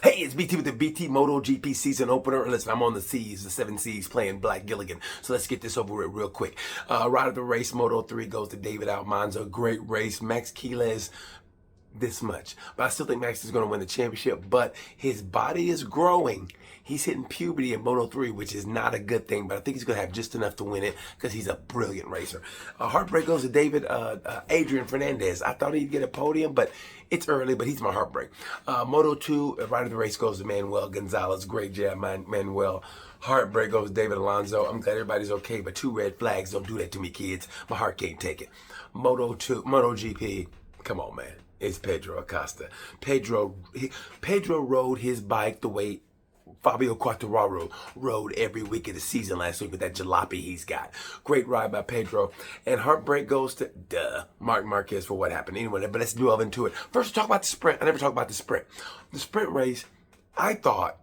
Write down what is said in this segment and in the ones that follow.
Hey, it's BT with the BT Motogp season opener. Listen, I'm on the C's, the 7 C's, playing Black Gilligan. So let's get this over with real quick. Ride of the race, Moto 3 goes to David Almanza. Great race. Max Quiles, this much. But I still think Max is going to win the championship, but his body is growing. He's hitting puberty in Moto 3, which is not a good thing, but I think he's going to have just enough to win it because he's a brilliant racer. Heartbreak goes to Adrian Fernandez. I thought he'd get a podium, but it's early, but he's my heartbreak. Moto 2, right of the race goes to Manuel Gonzalez. Great job, Manuel. Heartbreak goes to David Alonso. I'm glad everybody's okay, but 2 red flags. Don't do that to me, kids. My heart can't take it. MotoGP, come on, man. It's Pedro Acosta. Pedro rode his bike the way Fabio Quartararo rode every week of the season last week with that jalopy he's got. Great ride by Pedro. And heartbreak goes to, Marc Marquez for what happened. Anyway, but let's delve into it. First, talk about the sprint. I never talk about the sprint. The sprint race, I thought,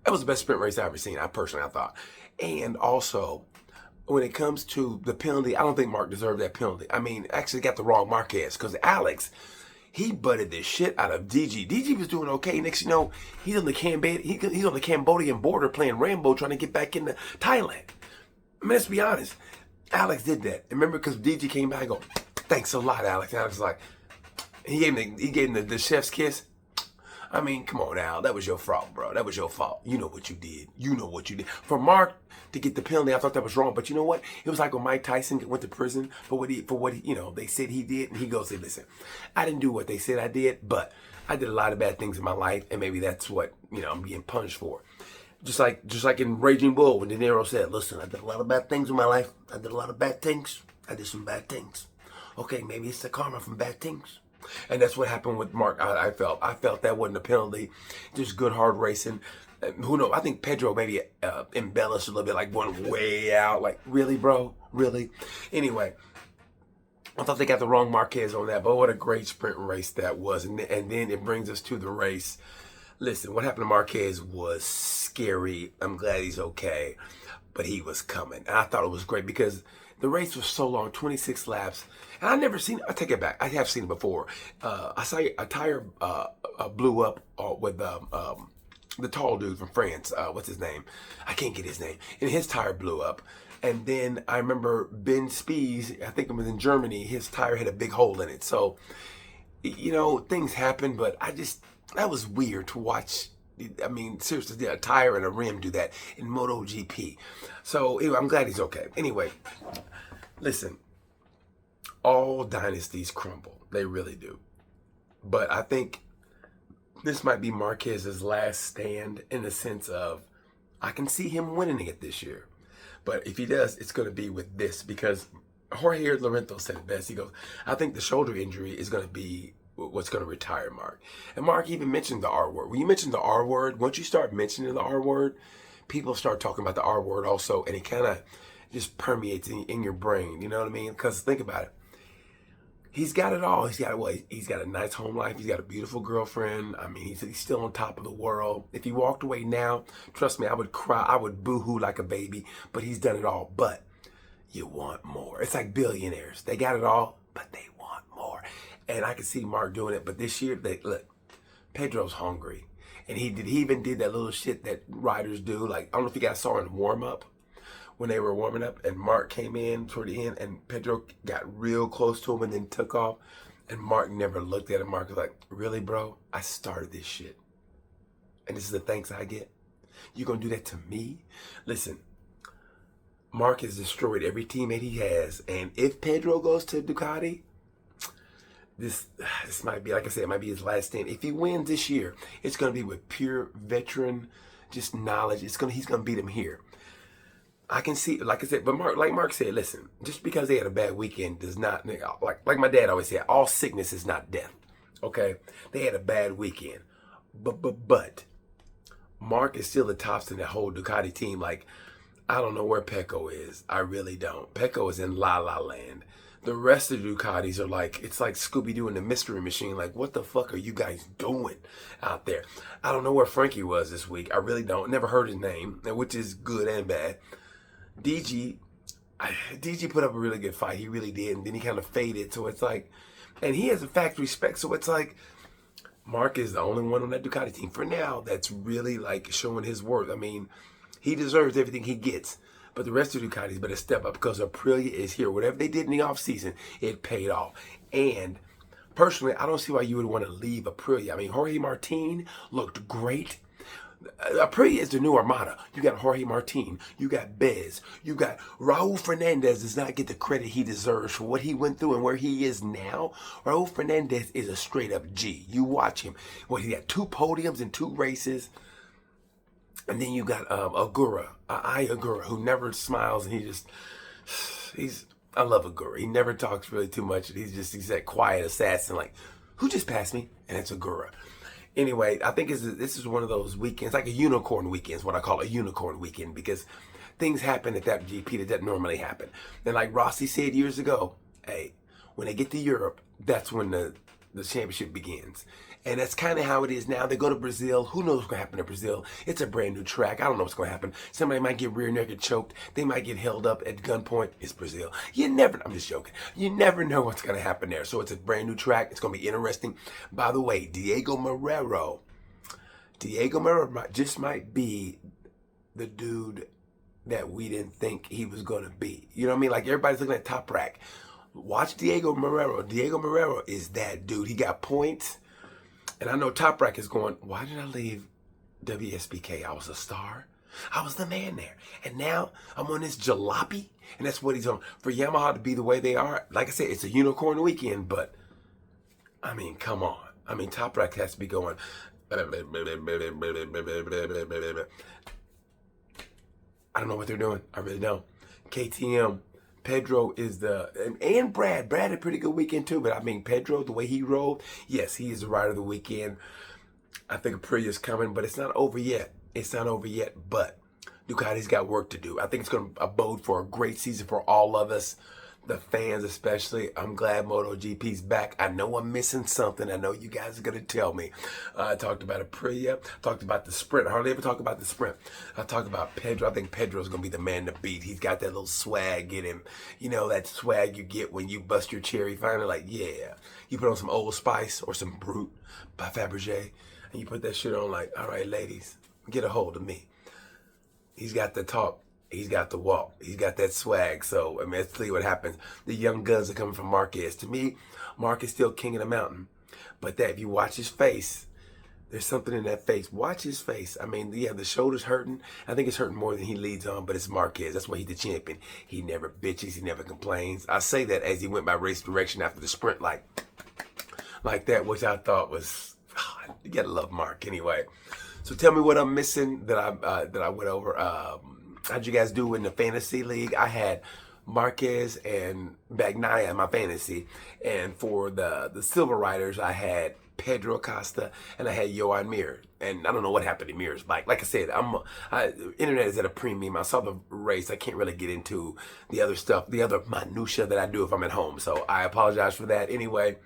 that was the best sprint race I've ever seen. I thought. And also, when it comes to the penalty, I don't think Mark deserved that penalty. I mean, actually got the wrong Marquez, because Alex, he butted the shit out of DG. DG was doing okay. Next you know, he's on the Cambodian border playing Rambo, trying to get back into Thailand. I mean, let's be honest. Alex did that. Remember, because DG came back and go, thanks a lot, Alex. And Alex was like, he gave him the chef's kiss. I mean, come on now. That was your fault, bro. That was your fault. You know what you did. You know what you did. For Mark to get the penalty, I thought that was wrong. But you know what? It was like when Mike Tyson went to prison for what he they said he did. And he goes, hey, listen, I didn't do what they said I did, but I did a lot of bad things in my life. And maybe that's what, I'm being punished for. Just like in Raging Bull, when De Niro said, listen, I did a lot of bad things in my life. I did a lot of bad things. I did some bad things. Okay, maybe it's the karma from bad things. And that's what happened with Mark. I felt that wasn't a penalty. Just good hard racing. Who knows? I think Pedro maybe embellished a little bit, like going way out. Like, really, bro? Really? Anyway, I thought they got the wrong Marquez on that. But what a great sprint race that was. And then it brings us to the race. Listen, what happened to Marquez was scary. I'm glad he's okay. But he was coming. And I thought it was great because the race was so long, 26 laps. And I never seen it. I take it back. I have seen it before. I saw a tire blew up with the tall dude from France. What's his name? I can't get his name. And his tire blew up. And then I remember Ben Spies, I think it was in Germany, his tire had a big hole in it. So, things happen, but that was weird to watch. I mean, seriously, a tire and a rim do that in MotoGP. So, anyway, I'm glad he's okay. Anyway, listen, all dynasties crumble. They really do. But I think this might be Marquez's last stand in the sense of I can see him winning it this year. But if he does, it's going to be with this because Jorge Lorenzo said it best. He goes, I think the shoulder injury is going to be what's going to retire Mark. And Mark even mentioned the R word. When you mention the R word, once you start mentioning the R word, people start talking about the R word also, and it kind of just permeates in your brain. You know what I mean? Because think about it. He's got it all. He's got a nice home life. He's got a beautiful girlfriend. I mean, he's still on top of the world. If he walked away now, trust me, I would cry. I would boo-hoo like a baby. But he's done it all. But you want more. It's like billionaires. They got it all, but they want more. And I can see Mark doing it. But this year, look, Pedro's hungry. And he even did that little shit that riders do. Like, I don't know if you guys saw in warm-up. When they were warming up and Mark came in toward the end and Pedro got real close to him and then took off. And Mark never looked at him. Mark was like, really, bro? I started this shit. And this is the thanks I get? You gonna do that to me? Listen, Mark has destroyed every teammate he has. And if Pedro goes to Ducati, this might be, like I said, it might be his last stand. If he wins this year, it's gonna be with pure veteran, just knowledge. He's gonna beat him here. I can see, like I said, but Mark said, listen, just because they had a bad weekend does not, like my dad always said, all sickness is not death, okay? They had a bad weekend, but Mark is still the tops in that whole Ducati team. Like, I don't know where Pecco is. I really don't. Pecco is in La La Land. The rest of the Ducatis are like, it's like Scooby-Doo and the Mystery Machine. Like, what the fuck are you guys doing out there? I don't know where Frankie was this week. I really don't. Never heard his name, which is good and bad. DG put up a really good fight. He really did. And then he kind of faded. So it's like, and he has a factory spec. So it's like, Mark is the only one on that Ducati team for now that's really like showing his worth. I mean, he deserves everything he gets. But the rest of the Ducatis better step up because Aprilia is here. Whatever they did in the offseason, it paid off. And personally, I don't see why you would want to leave Aprilia. I mean, Jorge Martin looked great. Aprilia is the new Armada. You got Jorge Martin, you got Bez, you got Raul Fernandez does not get the credit he deserves for what he went through and where he is now. Raul Fernandez is a straight up G. You watch him. Well, he got 2 podiums in 2 races. And then you got Agura, Agura, who never smiles, and I love Agura. He never talks really too much. He's that quiet assassin, like, who just passed me? And it's Agura. Anyway, I think this is one of those weekends, like a unicorn weekend is what I call a unicorn weekend, because things happen at that GP that doesn't normally happen. And like Rossi said years ago, hey, when they get to Europe, that's when the championship begins. And that's kind of how it is now. They go to Brazil. Who knows what's going to happen to Brazil? It's a brand new track. I don't know what's going to happen. Somebody might get rear naked choked. They might get held up at gunpoint. It's Brazil. I'm just joking. You never know what's going to happen there. So it's a brand new track. It's going to be interesting. By the way, Diego Marrero just might be the dude that we didn't think he was going to be. You know what I mean? Like everybody's looking at Top Rack. Watch Diego Marrero. Diego Marrero is that dude. He got points. And I know Top Rack is going, why did I leave WSBK? I was a star. I was the man there. And now I'm on this jalopy. And that's what he's on. For Yamaha to be the way they are, like I said, it's a unicorn weekend. But, I mean, come on. I mean, Top Rack has to be going. I don't know what they're doing. I really don't. KTM. Pedro is and Brad. Brad had a pretty good weekend too, but I mean, Pedro, the way he rode, yes, he is the rider of the weekend. I think Aprilia is coming, but it's not over yet. It's not over yet, but Ducati's got work to do. I think it's going to bode for a great season for all of us, the fans especially. I'm glad MotoGP's back. I know I'm missing something. I know you guys are going to tell me. I talked about Aprilia, talked about the sprint. I hardly ever talk about the sprint. I talked about Pedro. I think Pedro's going to be the man to beat. He's got that little swag in him. You know, that swag you get when you bust your cherry finally. Like, yeah. You put on some Old Spice or some Brut by Fabergé, and you put that shit on like, all right, ladies, get a hold of me. He's got the talk. He's got the walk. He's got that swag. So, I mean, let's see what happens. The young guns are coming from Marquez. To me, Mark is still king of the mountain. But that if you watch his face, there's something in that face. Watch his face. I mean, yeah, the shoulder's hurting. I think it's hurting more than he leads on, but it's Marquez. That's why he's the champion. He never bitches. He never complains. I say that as he went by race direction after the sprint like that, which I thought was, you gotta love Mark anyway. So tell me what I'm missing that I went over. How'd you guys do in the fantasy league? I had Marquez and Bagnaia in my fantasy. And for the Silver Riders, I had Pedro Acosta and I had Johan Mir. And I don't know what happened to Mir's bike. Like I said, internet is at a premium. I saw the race. I can't really get into the other stuff, the other minutia that I do if I'm at home. So I apologize for that. Anyway,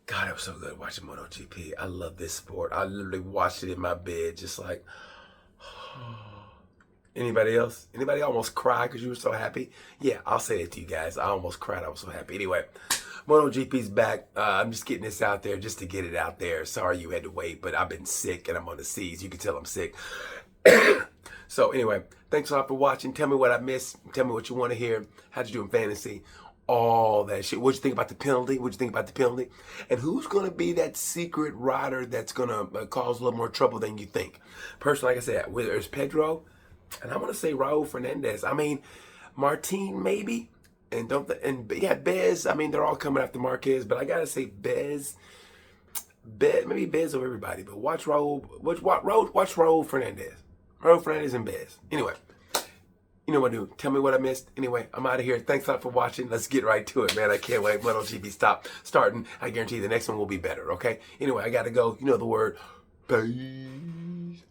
God, it was so good watching MotoGP. I love this sport. I literally watched it in my bed just like... Anybody else? Anybody almost cried because you were so happy? Yeah, I'll say it to you guys. I almost cried. I was so happy. Anyway, MotoGP's back. I'm just getting this out there just to get it out there. Sorry you had to wait, but I've been sick and I'm on the seas. You can tell I'm sick. So anyway, thanks a lot for watching. Tell me what I missed. Tell me what you want to hear. How'd you do in fantasy? All that shit. What'd you think about the penalty? What'd you think about the penalty? And who's going to be that secret rider that's going to cause a little more trouble than you think? Personally, like I said, whether it's Pedro... And I'm gonna say Raul Fernandez. I mean, Martin maybe, and Bez. I mean, they're all coming after Marquez, but I gotta say Bez, maybe Bez over everybody. But watch Raul. Watch Raul Fernandez. Raul Fernandez and Bez. Anyway, you know what to do. Tell me what I missed. Anyway, I'm out of here. Thanks a lot for watching. Let's get right to it, man. I can't wait. MotoGP starting. I guarantee you the next one will be better. Okay. Anyway, I gotta go. You know the word. Peace.